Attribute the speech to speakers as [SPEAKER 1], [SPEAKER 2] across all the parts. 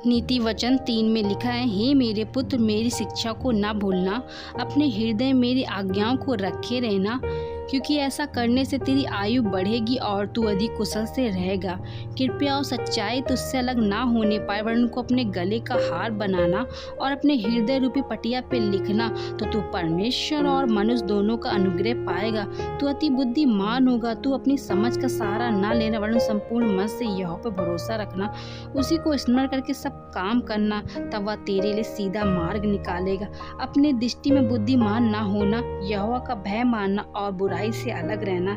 [SPEAKER 1] नीति वचन 3 में लिखा है, हे मेरे पुत्र, मेरी शिक्षा को ना भूलना, अपने हृदय मेरी आज्ञाओं को रखे रहना, क्योंकि ऐसा करने से तेरी आयु बढ़ेगी और तू अधिक कुशल से रहेगा। कृपया और सच्चाई तुझसे अलग ना होने पाए, वरन उनको अपने गले का हार बनाना और अपने हृदय रूपी पटिया पे लिखना, तो तू परमेश्वर और मनुष्य दोनों का अनुग्रह पाएगा। तू अति बुद्धिमान होगा। तू अपनी समझ का सहारा ना लेना, वरन संपूर्ण मन से यहोवा पर भरोसा रखना, उसी को स्मरण करके सब काम करना, तब वह तेरे लिए सीधा मार्ग निकालेगा। अपने दृष्टि में बुद्धिमान ना होना, यहोवा का भय मानना और बुराई से अलग रहना।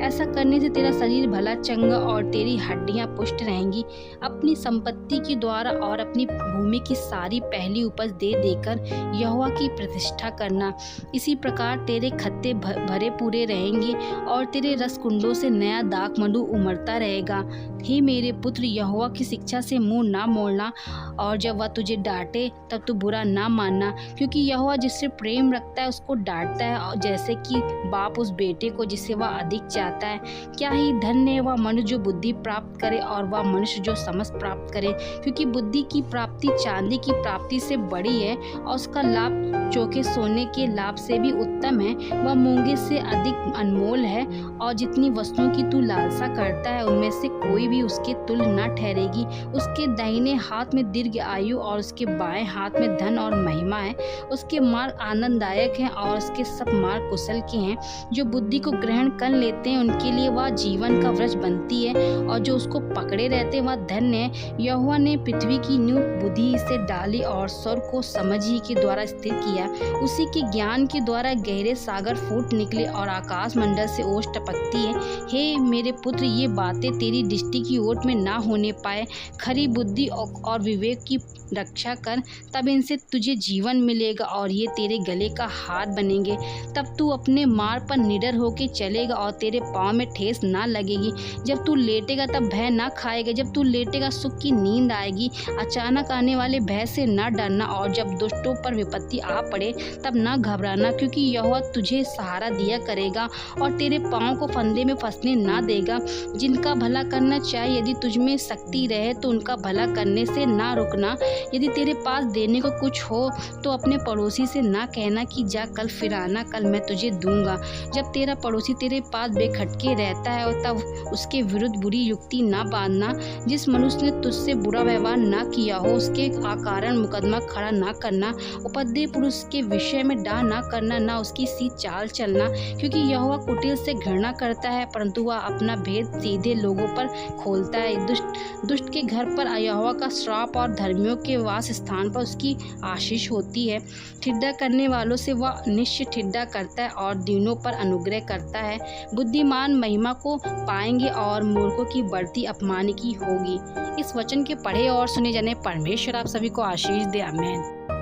[SPEAKER 1] ऐसा करने से तेरा शरीर भला चंगा और तेरी हड्डियां पुष्ट रहेंगी। अपनी संपत्ति के द्वारा और अपनी भूमि की सारी पहली उपज दे देकर यहोवा की प्रतिष्ठा करना। इसी प्रकार तेरे खत्ते भरे पूरे रहेंगे और तेरे रसकुंडों से नया दाखमधु उमड़ता रहेगा। हे मेरे पुत्र, यहोवा की शिक्षा से मुंह ना मोड़ना, और जब वह तुझे डांटे तब तू बुरा ना मानना, क्योंकि यहोवा जिससे प्रेम रखता है उसको डांटता है, और जैसे कि बाप उस बेटे को जिससे वह अधिक चाहता है। क्या ही धन्य है वह मनुष्य जो बुद्धि प्राप्त करे और वह मनुष्य जो समझ प्राप्त करे, क्योंकि बुद्धि की प्राप्ति चांदी की प्राप्ति से बड़ी है और उसका लाभ चोखे सोने के लाभ से भी उत्तम है। वह मूंगे से अधिक अनमोल है, और जितनी वस्तुओं की तू लालसा करता है उनमें से कोई भी उसके तुल्य न ठहरेगी। उसके दाहिने हाथ में दीर्घ आयु और उसके बाएं हाथ में धन और महिमा है। उसके मार्ग आनंददायक हैं और उसके सब मार्ग कुशल के हैं। जो बुद्धि को ग्रहण कर लेते हैं उनके लिए वह जीवन का वृक्ष बनती है, और जो उसको पकड़े रहते हैं वह धन्य है। यहोवा ने पृथ्वी की नींव बुद्धि से डाली और स्वर्ग को समझ ही के द्वारा स्थिर किया। उसी के ज्ञान के द्वारा गहरे सागर फूट निकले और आकाश मंडल से ओस टपकती है। हे मेरे पुत्र, ये बातें तेरी दृष्टि की ओट में ना होने पाए। खरी बुद्धि और विवेक की रक्षा कर, तब इनसे तुझे जीवन मिलेगा और ये तेरे गले का हाथ बनेंगे। तब तू अपने मार्ग पर निडर होके चलेगा और तेरे पाँव में ठेस ना लगेगी। जब तू लेटेगा तब भय ना खाएगा। जब तू लेटेगा सुख की नींद आएगी। अचानक आने वाले भय से ना डरना, और जब दुष्टों पर विपत्ति आ पड़े तब ना घबराना, क्योंकि यहोवा तुझे सहारा दिया करेगा और तेरे पाँव को फंदे में फंसने ना देगा। जिनका भला करना चाहिए, यदि तुझ में शक्ति रहे तो उनका भला करने से ना रुकना। यदि तेरे पास देने को कुछ हो तो अपने पड़ोसी से ना कहना कि जा कल फिर आना, कल मैं तुझे दूंगा। जब तेरा पड़ोसी तेरे पास बेखटके रहता है और तब उसके विरुद्ध बुरी युक्ति ना बांधना। जिस मनुष्य ने तुझसे बुरा व्यवहार ना किया हो उसके कारण मुकदमा खड़ा ना करना। उपद्रवी पुरुष के विषय में डाह ना करना, ना उसकी सी चाल चलना, क्योंकि यहोवा कुटिल से घृणा करता है, परंतु वह अपना भेद सीधे लोगों पर खोलता है। दुष्ट के घर पर यहोवा का श्राप और धर्मियों के वास स्थान पर उसकी आशीष होती है। ठिड्डा करने वालों से वह निश्चय ठिड्डा करता है और दीनों पर अनुग्रह करता है। बुद्धिमान महिमा को पाएंगे और मूर्खों की बढ़ती अपमान की होगी। इस वचन के पढ़े और सुने जाने परमेश्वर आप सभी को आशीष दे। आमीन।